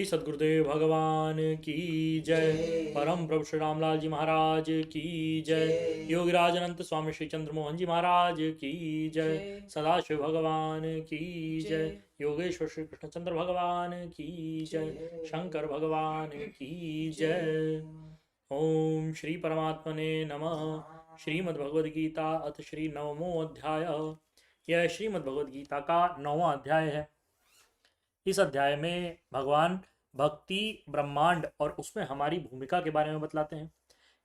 श्री सद्गुरुदेव भगवान की जय। परम प्रभु श्री रामलाल जी महाराज की जय। योगीराज अनंत स्वामी श्री चंद्रमोहन जी महाराज की जय। सदाशिव भगवान की जय। योगेश्वर श्री कृष्णचंद्र भगवान की जय। शंकर भगवान की जय। ओम श्री परमात्मने नमः। श्रीमद् गीता अथ श्री नवमो अध्याय। यह श्रीमद् गीता का 9वां अध्याय है। इस अध्याय में भगवान भक्ति, ब्रह्मांड और उसमें हमारी भूमिका के बारे में बतलाते हैं।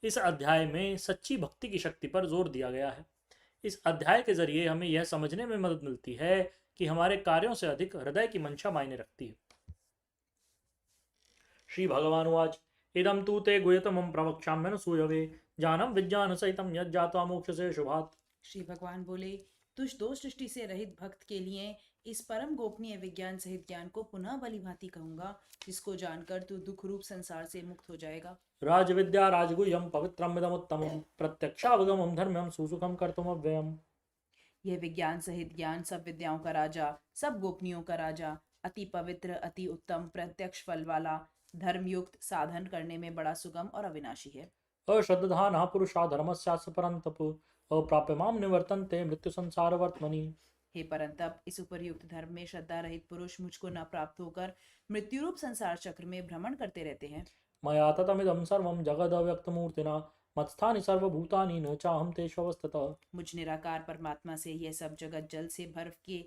इस अध्याय में सच्ची भक्ति की शक्ति पर जोर दिया गया है। इस अध्याय के जरिए हमें यह समझने में मदद मिलती है कि हमारे कार्यों से अधिक हृदय की मंशा मायने रखती है। श्री भगवानुवाच इदं तु ते गुह्यतमं प्रवक्ष्याम्यनसूयवे ज्ञानं विज्ञानसहितं यज्जात्वा मोक्षसे शुभात्। श्री भगवान बोले, तुझ दो सृष्टि से रहित भक्त के लिए इस परम गोपनीय विज्ञान सहित ज्ञान को पुनः भली भांति कहूंगा, जिसको जानकर तू दुख रूप संसार से मुक्त हो जाएगा। राजविद्या राजगुह्यं पवित्रमिदमुत्तमं प्रत्यक्षावगमं धर्म्यं सुसुखं कर्तुमव्ययम्। यह विज्ञान सहित ज्ञान सब विद्याओं का राजा, सब गोपनीयों का राजा, अति पवित्र, अति उत्तम, प्रत्यक्ष फल वाला, धर्मयुक्त, साधन करने में बड़ा सुगम और अविनाशी है। अश्रद्धानः पुरुषा धर्मस्यास्य परन्तप अप्राप्य मां निवर्तन्ते मृत्यु संसार वर्त्मनि। हे परंतप, इस उपरयुक्त धर्म में श्रद्धा रहित पुरुष मुझको न प्राप्त होकर मृत्यु रूप संसार चक्र में भ्रमण करते रहते हैं। मया ततमिदं सर्वं जगदव्यक्तमूर्तिना मत्स्थानि सर्वभूतानि न चाहं तेषु अवस्थितः। मुझ निराकार परमात्मा से यह सब जगत जल से बर्फ के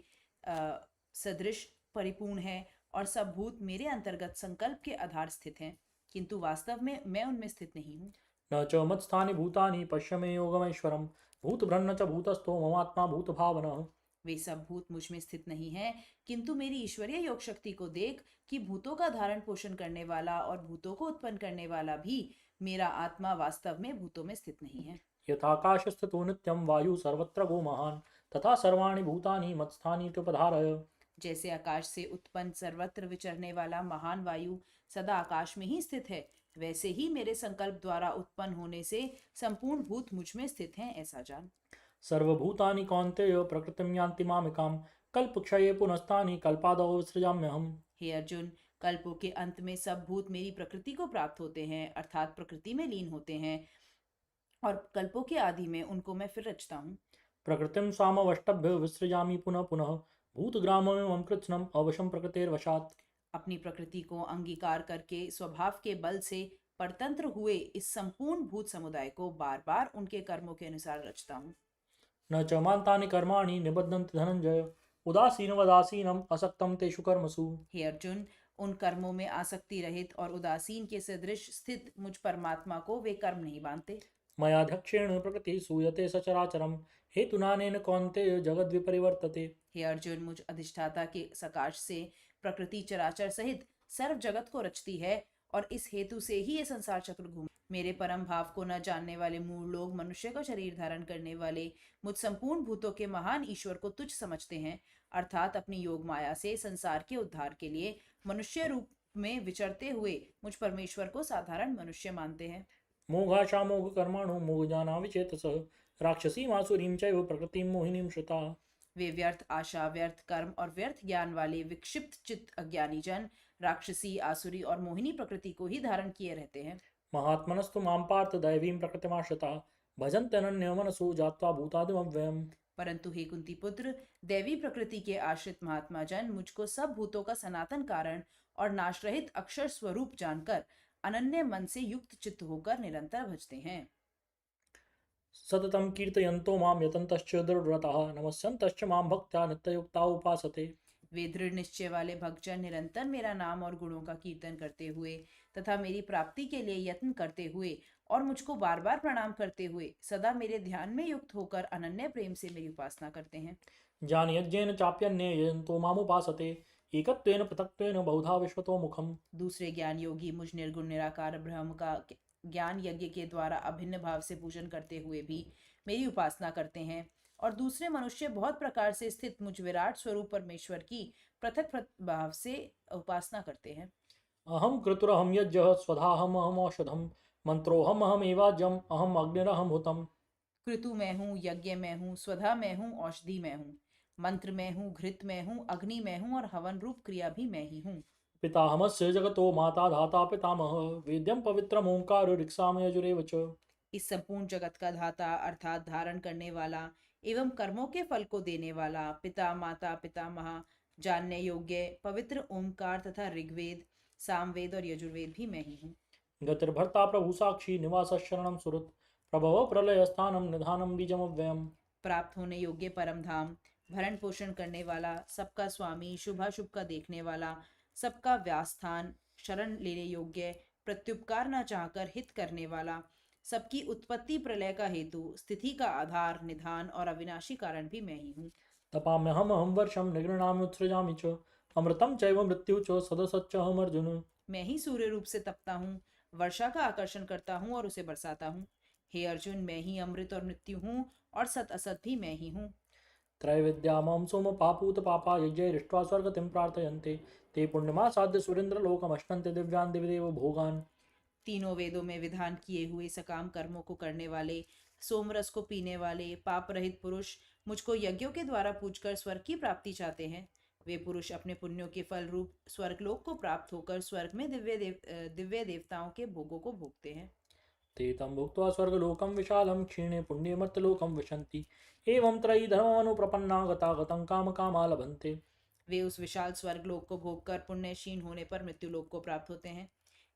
सदृश परिपूर्ण है और सब भूत मेरे अंतर्गत संकल्प के आधार स्थित हैं, किंतु वास्तव में मैं उनमें स्थित नहीं हूँ। न च मत्स्थानि भूतानि पश्य मे योगमैश्वरं भूतभृन्न च भूतस्थो ममात्मा भूतभावनः। वे सब भूत मुझ में स्थित नहीं हैं, किंतु मेरी ईश्वरीय योग शक्ति को देख कि भूतों का धारण पोषण करने वाला और भूतों को उत्पन्न करने वाला भी मेरा आत्मा वास्तव में भूतों में स्थित नहीं है। यथाकाशस्थितो नित्यं वायु सर्वत्र गो महान् तथा सर्वाणि भूतानि मत्स्थानि उपधारय। जैसे आकाश से उत्पन्न सर्वत्र विचरने वाला महान वायु सदा आकाश में ही स्थित है, वैसे ही मेरे संकल्प द्वारा उत्पन्न होने से संपूर्ण भूत मुझ में स्थित हैं, ऐसा जान। सर्वभूतानि कौन्तेय प्रकृतिं यान्ति मामिकां कल्पक्षये पुनस्तानि कल्पादौ विसृजाम्यहम्। हे अर्जुन, कल्पों के अंत में सब भूत मेरी प्रकृति को प्राप्त होते हैं, अर्थात प्रकृति में लीन होते हैं, और कल्पों के आदि में उनको मैं फिर रचता हूँ। प्रकृतिं स्वामवष्टभ्य विसृजामि पुनः पुनः भूतग्राममिमं कृत्स्नम् अवशं प्रकृतेर्वशात्। अपनी प्रकृति को अंगीकार करके स्वभाव के बल से परतंत्र हुए इस संपूर्ण भूत समुदाय को बार बार उनके कर्मों के अनुसार रचता हूँ। न च मान्तानि कर्माणि निबध्नन्ति धनंजय उदासीनवदासीनम् असक्तं तेषु कर्मसु। हे अर्जुन, उन कर्मों में आसक्ति रहित और उदासीन के सदृश स्थित मुझ परमात्मा को वे कर्म नहीं बांधते। मयाध्यक्षेण प्रकृति सूयते सचराचरम् हेतुनानेन कौन्तेय जगद्विपरिवर्तते। हे अर्जुन, मुझ अधिष्ठाता के सकाश से प्रकृति चराचर सहित सर्व जगत को रचती है, और इस हेतु से ही ये संसार चक्र घूम। मेरे परम भाव को न जानने वाले मूढ़ लोग मनुष्य का शरीर धारण करने वाले मुझ संपूर्ण भूतों के महान ईश्वर को तुच्छ समझते हैं, अर्थात अपनी योग माया से संसार के उद्धार के लिए मनुष्य रूप में विचरते हुए मुझ परमेश्वर को साधारण मनुष्य मानते हैं। मोघाशा मोघ कर्माणो मोघजाना विचेतसः राक्षसीम् आसुरीं चैव प्रकृतिं मोहिनीं श्रुता। वे व्यर्थ आशा, व्यर्थ कर्म और व्यर्थ ज्ञान वाले विक्षिप्त चित्त अज्ञानी जन राक्षसी, आसुरी और मोहिनी प्रकृति को ही धारण किए रहते हैं। महात्मनस्तु मां पार्थ दैवीं प्रकृतिमाश्रिता भजन्त्यनन्यमनसो जात्वा भूतादिमव्ययम्। परंतु हे कुंती पुत्र, दैवी प्रकृति के आश्रित महात्मा जन मुझको सब भूतों का सनातन कारण और नाश रहित अक्षर स्वरूप जानकर अनन्य मन से युक्त चित्त होकर निरंतर भजते हैं। सततं कीर्तयन्तो मां यतन्तश्च दृढव्रताः नमस्यन्तश्च मां भक्त्या नित्ययुक्ता उपासते। वे दृढ़ निश्चय वाले भक्तजन निरंतर मेरा नाम और गुणों का कीर्तन करते हुए तथा मेरी प्राप्ति के लिए यत्न करते हुए और मुझको बार बार प्रणाम करते हुए सदा मेरे ध्यान में युक्त होकर अनन्य प्रेम से मेरी उपासना करते हैं। ज्ञानयज्ञेन चाप्यन्ये यजन्तो मामुपासते एकत्वेन पृथक्त्वेन बहुधा विश्वतो मुखम्। दूसरे ज्ञान योगी मुझ निर्गुण निराकार ब्रह्म का ज्ञान यज्ञ के द्वारा अभिन्न भाव से पूजन करते हुए भी मेरी उपासना करते हैं, और दूसरे मनुष्य बहुत प्रकार से स्थित मुझ विराट स्वरूप परमेश्वर की पृथक भाव से उपासना करते हैं। अहम क्रतुरहम यज्ञः स्वधाहम अहम औषधम मंत्रोहम अहमेवाज्यम अहम अग्निरहम हुतम। क्रतु मैं हूँ, यज्ञ मैं हूँ, स्वधा मैं हूँ, औषधि मैं हूँ, मंत्र मैं हूँ, घृत मैं हूँ, अग्नि मैं हूँ और हवन रूप क्रिया भी मैं ही हूँ। पिताहमस्य जगतो माता धाता पितामह वेद्यं पवित्रम ओंकार ऋक्साम यजुरेव च। इस संपूर्ण जगत का धाता अर्थात धारण करने वाला एवं कर्मों के फल को देने वाला पिता माता पितामह जानने योग्य पवित्र ओमकार तथा ऋग्वेद सामवेद और यजुर्वेद भी मैं ही हूँ। गतिर्भर्ता प्रभु साक्षी निवास शरणम सुरत प्रभव प्रलय स्थानम निधानम बीजमव्ययम्। प्राप्त होने योग्य परम धाम भरण पोषण करने वाला सबका स्वामी शुभाशुभ का देखने वाला सबका व्यास्थान शरण लेने योग्य प्रत्युपकार न चाहकर हित करने वाला सबकी उत्पत्ति प्रलय का हेतु स्थिति का आधार निधान और अविनाशी कारण भी मैं ही हूँ। तपाम्यहम अहम वर्षम निगृणामि उत्सृजामि च अमृतम चैव मृत्यु च सदसच्च अहम अर्जुन। मैं ही सूर्य रूप से तपता हूँ वर्षा का आकर्षण करता हूँ और उसे बरसाता हूँ। हे अर्जुन मैं ही अमृत और मृत्यु हूँ और सत असत भी मैं ही हूँ। त्रैविद्यामं सोम पापूत पापा यज्ञ हृष्ट्वा स्वर्गतिं प्रार्थयन्ते ते पुण्यमा साध्य सुरेंद्र लोकमश्नन्ते दिव्यान् दिव्यदेव भोगान्। तीनों वेदों में विधान किए हुए सकाम कर्मों को करने वाले सोमरस को पीने वाले पाप रहित पुरुष मुझको यज्ञों के द्वारा पूजकर स्वर्ग की प्राप्ति चाहते हैं। वे पुरुष अपने पुण्यों के फल रूप स्वर्गलोक को प्राप्त होकर स्वर्ग में दिव्य देवताओं के भोगों को भोगते हैं। ते तं भुक्त्वा स्वर्गलोकं विशालं क्षीणे पुण्ये मर्त्यलोकं विशन्ति एवं त्रयी धर्ममनुप्रपन्ना गतागतं कामकामा लभन्ते। वे उस विशाल स्वर्गलोक को भोगकर पुण्य क्षीण होने पर मृत्युलोक को प्राप्त होते हैं।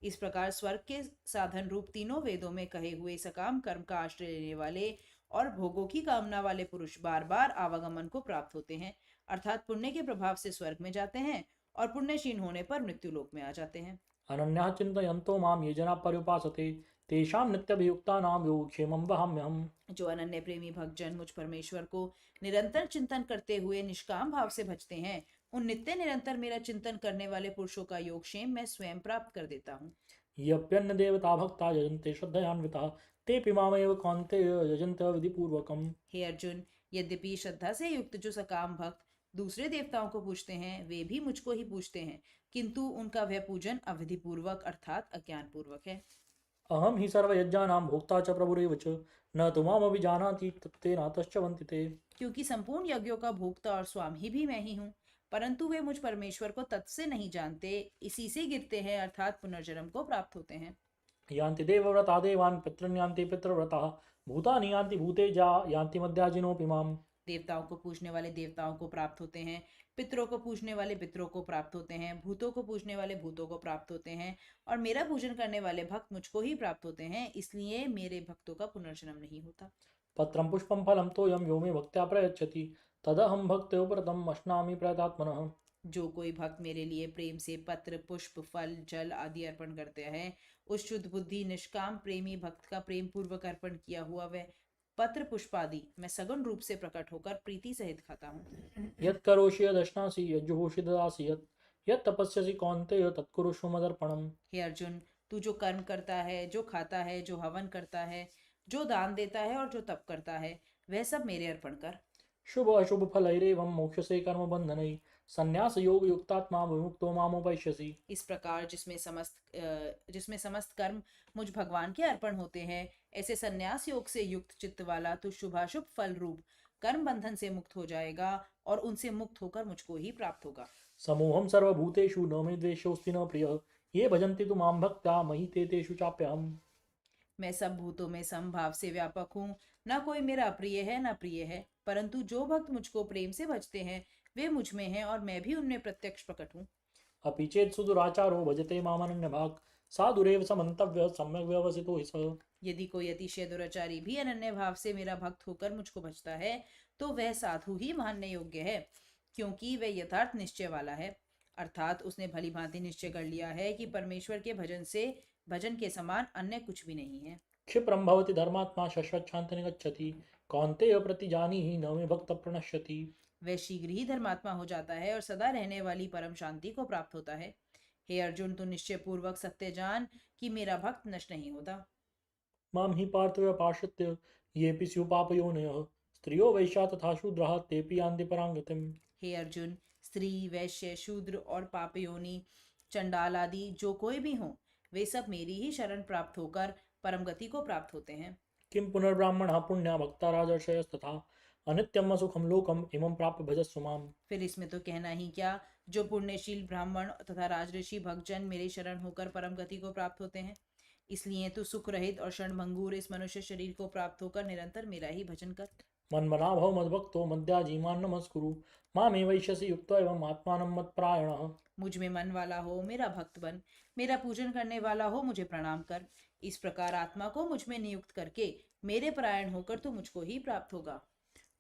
इस प्रकार स्वर्ग के साधन रूप तीनों वेदों में कहे हुए सकाम कर्म का आश्रय लेने वाले और भोगों की कामना वाले पुरुष बार बार आवागमन को प्राप्त होते हैं अर्थात पुण्य के प्रभाव से स्वर्ग में जाते हैं और पुण्य क्षीण होने पर मृत्युलोक में आ जाते हैं। अनन्याः चिन्तयन्तो मां ये जनाः पर्युपासते तेषां नित्यभियुक्तानां योगक्षेमं वहाम्यहम्। जो अनन्य प्रेमी भक्तजन मुझ परमेश्वर को निरंतर चिंतन करते हुए निष्काम भाव से भजते हैं उन नित्य निरंतर मेरा चिंतन करने वाले पुरुषों का योगक्षेम मैं स्वयं प्राप्त कर देता हूँ। यप्यन्य देवता भक्ता यजन्ते श्रद्धयान्विताः तेऽपि मामेव कौन्तेय यजन्ते विधिपूर्वकम्। हे अर्जुन यद्यपि श्रद्धा से युक्त जो सकाम भक्त दूसरे देवताओं को पूजते हैं वे भी मुझको ही पूजते हैं किंतु उनका वह पूजन अविधि पूर्वक अर्थात अज्ञान पूर्वक है। अहम हि सर्वयज्ञानां भोक्ता च प्रभुरेव च न तु मामभिजानाति तत्तेनातश्च वन्ति ते। क्योंकि संपूर्ण यज्ञों का भोक्ता और स्वामी भी मैं ही हूँ परंतु वे मुझ परमेश्वर को तत् से नहीं जानते इसी से गिरते हैं अर्थात पुनर्जन्म को प्राप्त होते हैं। यान्ति देवव्रता देवान् पितॄन् यान्ति पितृव्रताः भूतानि यान्ति भूतेजा यान्ति मद्याजिनोऽपि माम्। देवताओं को पूजने वाले देवताओं को प्राप्त होते हैं पितरों को पूजने वाले पितरों को प्राप्त होते हैं भूतों को पूजने वाले भूतों को प्राप्त होते हैं और मेरा पूजन करने वाले भक्त मुझको ही प्राप्त होते हैं इसलिए मेरे भक्तों का पुनर्जन्म नहीं होता। पत्रं पुष्पं फलं तोयं यो मे भक्त्या प्रयच्छति तदहं भक्त्योपरतम् अश्नामि प्रयतात्मनः। जो कोई भक्त मेरे लिए प्रेम से पत्र पुष्प फल जल आदि अर्पण करते हैं उस शुद्ध बुद्धि निष्काम प्रेमी भक्त का प्रेम पूर्वक अर्पण किया हुआ वह पत्र पुष्प आदि मैं सगुण रूप से प्रकट होकर प्रीति सहित खाता हूँ। यत् करोषि यदश्नासि यज्जुहोषि ददासि यत् तपस्यसि कौन्तेय तत्कुरुष्व मदर्पणम्। हे अर्जुन तू जो कर्म करता है जो खाता है जो हवन करता है जो दान देता है और जो तप करता है वह सब मेरे अर्पण कर। शुभ अशुभ फलैरेवं मोक्षसे कर्म बंधनैः संन्यास योग युक्तात्मा विमुक्तो मामुपैष्यसि। इस प्रकार जिसमें समस्त कर्म मुझ भगवान के अर्पण होते हैं ऐसे संन्यास योग से युक्त चित्त वाला तो शुभाशुभ फल रूप कर्म बंधन से मुक्त हो जाएगा और उनसे मुक्त होकर मुझको ही प्राप्त होगा। समूहम सर्वभूतेषु न मे द्वेषोऽस्ति न प्रियः ये भजन्ति तु मां भक्त्या मयि ते तेषु चाप्यहम्। मैं सब भूतों में समभाव से व्यापक हूँ न कोई मेरा अप्रिय है न प्रिय है परंतु जो भक्त मुझको प्रेम से भजते हैं वे मुझ में हैं और मैं भी उनमें प्रत्यक्ष प्रकट हूँ। अपि चेत् सुदुराचारो भजते मामनन्यभाक् साधुरेव समन्तव्यः सम्यक् व्यवसितो हि सः। यदि कोई अतिशय दुराचारी भी अनन्य भाव से मेरा भक्त होकर मुझको भजता है तो वह साधु ही मानने योग्य है क्योंकि वह यथार्थ निश्चय वाला है अर्थात उसने भली भांति निश्चय कर लिया है कि परमेश्वर के भजन के समान अन्य कुछ भी नहीं है। क्षिप्रं भवति धर्मात्मा शश्वच्छान्ति निगच्छति कौन्तेय प्रतिजानीहि न मे भक्त प्रणश्यति। वह शीघ्र ही धर्मात्मा हो जाता है और सदा रहने वाली परम शांति को प्राप्त होता है। हे अर्जुन तू निश्चय पूर्वक सत्य जान कि मेरा भक्त नष्ट नहीं होता। मां हि पार्थव्यपाश्रित्य येऽपि स्युः पापयोनयः स्त्रियो वैश्या तथा शूद्राः तेऽपि यान्ति परां गतिम्। हे अर्जुन स्त्री वैश्य शूद्र और पापयोनि चंडाल आदि जो कोई भी हो वे सब मेरी ही शरण प्राप्त होकर परम गति को प्राप्त होते हैं। किं पुनर्ब्राह्मणः पुण्या भक्ता राजर्षयस्तथा अनित्यम असुखम लोकम इमं प्राप्य भजस्व माम्। फिर इसमें तो कहना ही क्या जो पुण्यशील ब्राह्मण तथा राजऋषि भक्तजन मेरे शरण होकर परम गति को प्राप्त होते हैं। इसलिए तू सुख रहित और क्षणभंगुर इस मनुष्य शरीर को प्राप्त होकर निरंतर मेरा ही भजन कर। मन्मना भव मद्भक्तो मद्याजीमान् नमस्कुरु मामे वैश्यसि युक्तो एवं आत्मानं मत्परायणः। मुझ में मन वाला हो, मेरा भक्त बन, मेरा पूजन करने वाला हो, मुझे प्रणाम कर। इस प्रकार आत्मा को मुझ में नियुक्त करके मेरे परायण होकर तू मुझको ही प्राप्त होगा।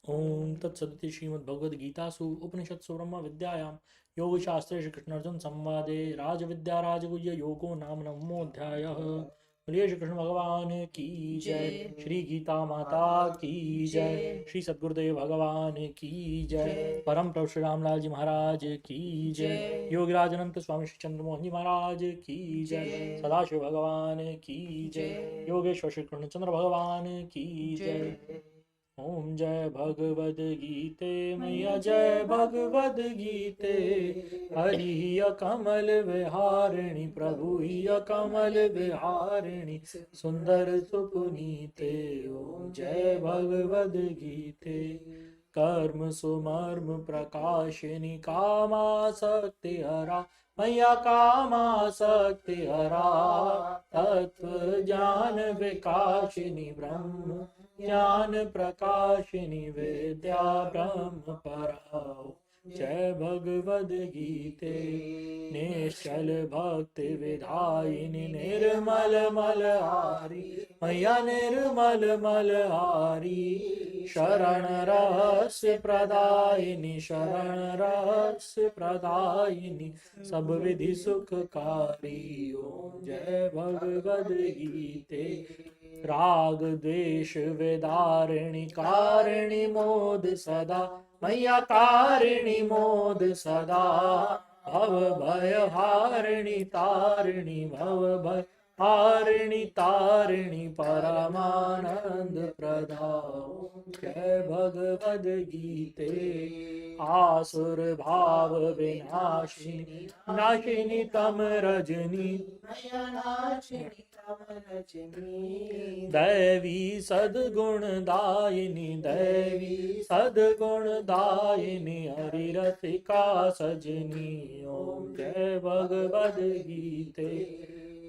ओम तत्सदिति श्रीमद्भगवद्गीतासु उपनिषत्सु ब्रह्मविद्यायां योगशास्त्रे श्रीकृष्णार्जुन संवादे राजविद्या राजगुह्य योगो नाम नवमोऽध्यायः। बोलिए श्री कृष्ण भगवान की जय। श्री गीता माता की जय। श्री सद्गुरुदेव भगवान की जय। परम प्रभु श्री रामलाल जी महाराज की जय। योगीराज अनंत स्वामी श्री चंद्रमोहन जी महाराज की जय। सदाशिव भगवान की जय। योगेश्वर श्री कृष्णचंद्र भगवान की जय। ओम जय भगवद गीते मैया जय भगवद गीते। हरि कमल विहारिणी प्रभु कमल विहारिणी सुंदर सुपुनीते। ओम जय भगवद गीते। कर्म सुमर्म प्रकाशिनी कामासक्ति हरा मैया कामासक्ति हरा। तत्व ज्ञान विकासिनी ब्रह्म ज्ञान प्रकाशिनी विद्या ब्रह्म पराओ। जय भगवद गीते। निश्चल भक्ति विधायिनी निर्मल मलहारी मैया निर्मल मलहारी। शरण रहस्य प्रदायिनी शरण रहस्य प्रदायिनी सब विधि सुखकारी। ओम जय भगवद गीते। राग द्वेष विदारिणी कारिणी मोद सदा मैया कारिणी मोद सदा। भव भय हारिणी तारिणी भव भय हारिणी तारिणी परमानंद प्रदाओ। जय भगवद गीते। आसुर भाव विनाशिनी नाशिनी तम रजनी नाशिनी दैवी सद्गुण दायिनी दैवी सद्गुण दायिनी हरि रसिका सजनी। ओम जय भगवद गीते।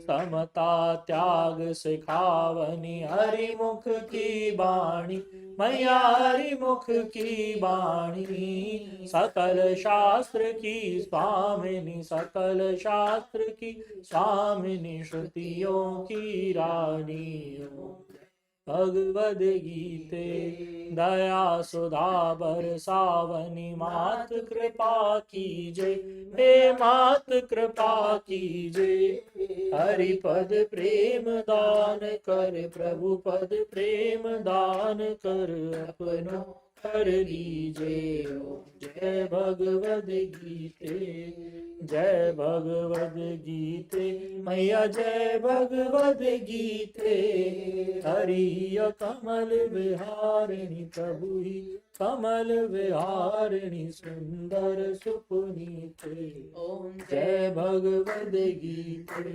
समता त्याग सिखावनी हरि मुख की बाणी मैया हरि मुख की बाणी। सकल शास्त्र की स्वामिनी सकल शास्त्र की स्वामिनी श्रुतियों की रानी। भगवद गीते। दया सुधा बरसावनी मात कृपा कीजे हे मात कृपा कीजे। हरि पद प्रेम दान कर प्रभु पद प्रेम दान कर अपनो कर लीजे। जय भगवद गीते। जय भगवद गीते मैया जय भगवद गीते। हरि कमल विहारिणी प्रभु ही कमल विहारिणी सुंदर सुपुनीते। ओम जय भगवद गीते।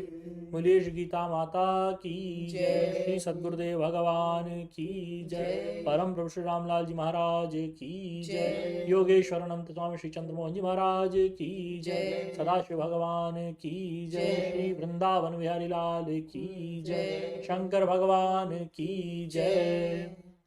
बोलिए श्री गीता माता की जय। श्री सद्गुरुदेव भगवान की जय। परम प्रभु श्री रामलाल जी महाराज की जय। योगेश्वर अनंत स्वामी श्री चंद्रमोहन जी महाराज की जय। सदाशिव भगवान की जय। श्री वृंदावन बिहारी लाल की जय। शंकर भगवान की जय।